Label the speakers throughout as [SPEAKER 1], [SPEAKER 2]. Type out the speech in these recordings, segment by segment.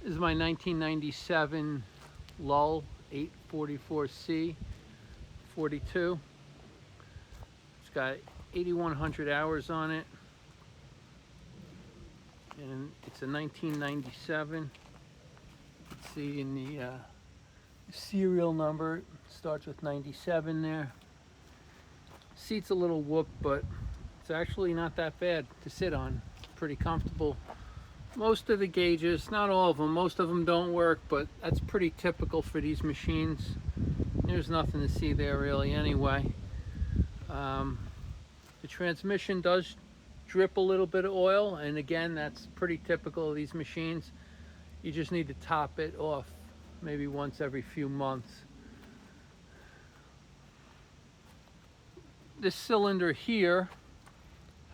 [SPEAKER 1] This is my 1997 Lull 844C 42. It's got 8,100 hours on it, and it's a 1997. You can see in the serial number, it starts with 97 there. Seat's a little whooped, but it's actually not that bad to sit on. Pretty comfortable. Most of the gauges, not all of them, most of them don't work, but that's pretty typical for these machines. There's nothing to see there really anyway. The transmission does drip a little bit of oil, and again, that's pretty typical of these machines. You just need to top it off maybe once every few months. This cylinder here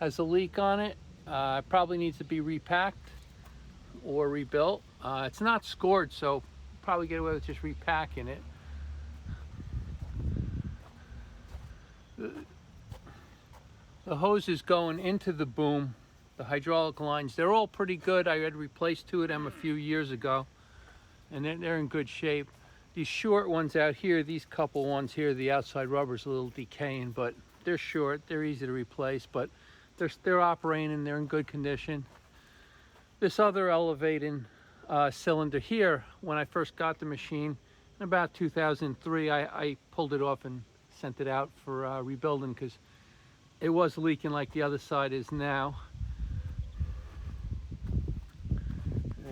[SPEAKER 1] has a leak on it. It probably needs to be repacked or rebuilt. It's not scored, so probably get away with just repacking it. The hoses going into the boom, the hydraulic lines, they're all pretty good. I had replaced 2 of them a few years ago, and they're in good shape. These short ones out here, these couple ones here, the outside rubber's a little decaying, but they're short, they're easy to replace, but they're operating and they're in good condition. This other elevating cylinder here, when I first got the machine in about 2003, I pulled it off and sent it out for rebuilding because it was leaking like the other side is now.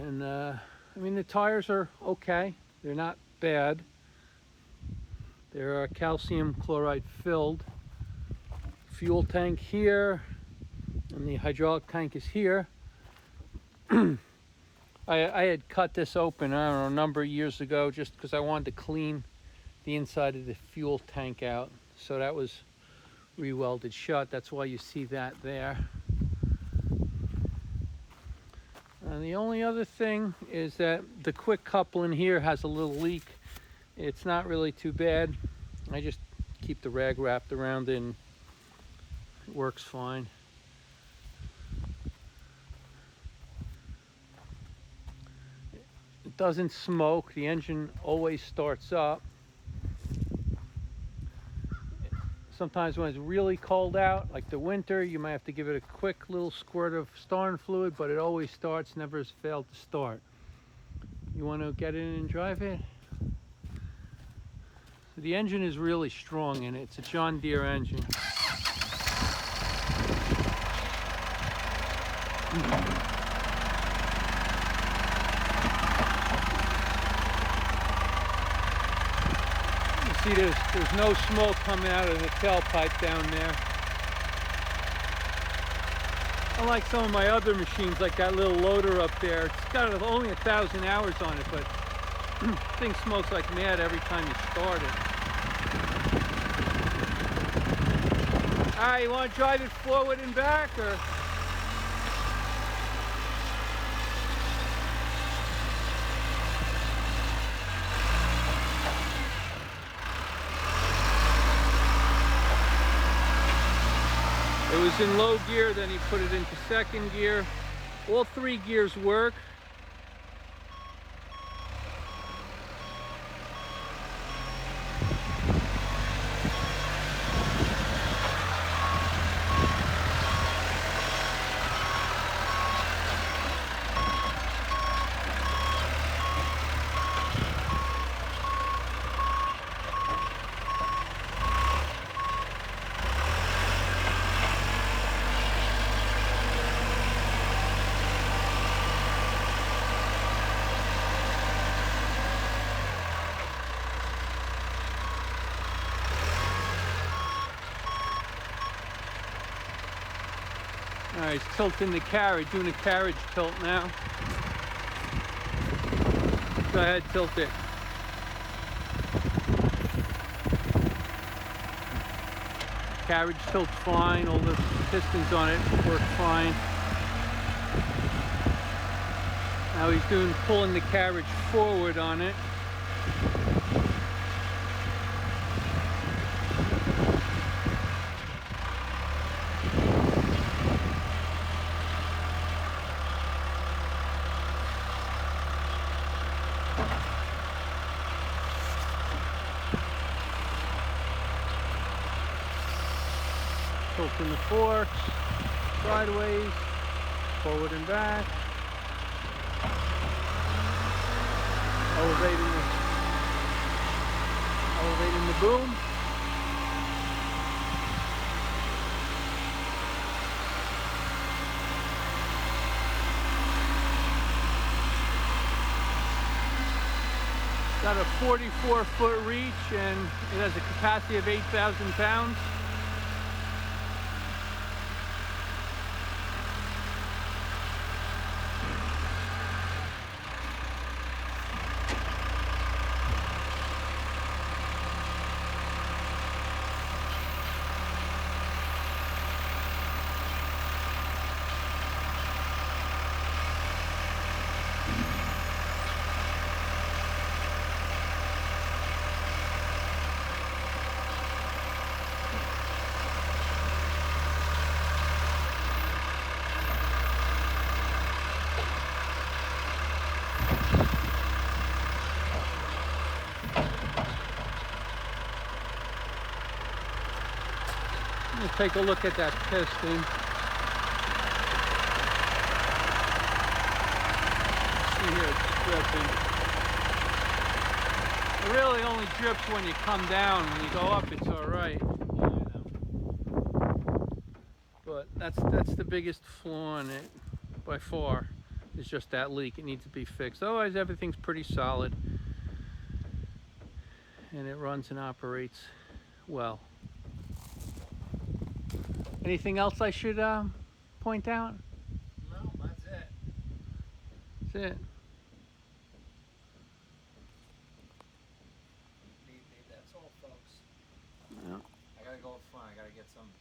[SPEAKER 1] And I mean, the tires are okay, they're not bad. They're calcium chloride filled. Fuel tank here, and the hydraulic tank is here. I had cut this open, I don't know, a number of years ago, just because I wanted to clean the inside of the fuel tank out. So that was re-welded shut. That's why you see that there. And the only other thing is that the quick coupling here has a little leak. It's not really too bad. I just keep the rag wrapped around it and it works fine. It doesn't smoke. The engine always starts up. Sometimes when it's really cold out, like the winter, you might have to give it a quick little squirt of starting fluid, but it always starts, never has failed to start. You want to get in and drive it? So the engine is really strong in it. It's a John Deere engine. See, there's no smoke coming out of the tailpipe down there. Unlike some of my other machines, like that little loader up there, it's got only 1,000 hours on it, but thing smokes like mad every time you start it. All right, you want to drive it forward and back, or? It was in low gear, then he put it into second gear. All 3 gears work. All right, he's tilting the carriage, doing a carriage tilt now. Go ahead, tilt it. Carriage tilts fine, all the pistons on it work fine. Now he's pulling the carriage forward on it. Tilting the forks sideways, forward and back. Elevating the boom. Got a 44-foot reach and it has a capacity of 8,000 pounds. Let's take a look at that piston. See here, it's dripping. It really only drips when you come down. When you go up, it's all right. But that's the biggest flaw in it by far. It's just that leak. It needs to be fixed. Otherwise, everything's pretty solid, and it runs and operates well. Anything else I should point out?
[SPEAKER 2] No, that's it.
[SPEAKER 1] That's it.
[SPEAKER 2] That's all, folks.
[SPEAKER 1] Yeah.
[SPEAKER 2] I gotta go up front. I gotta get some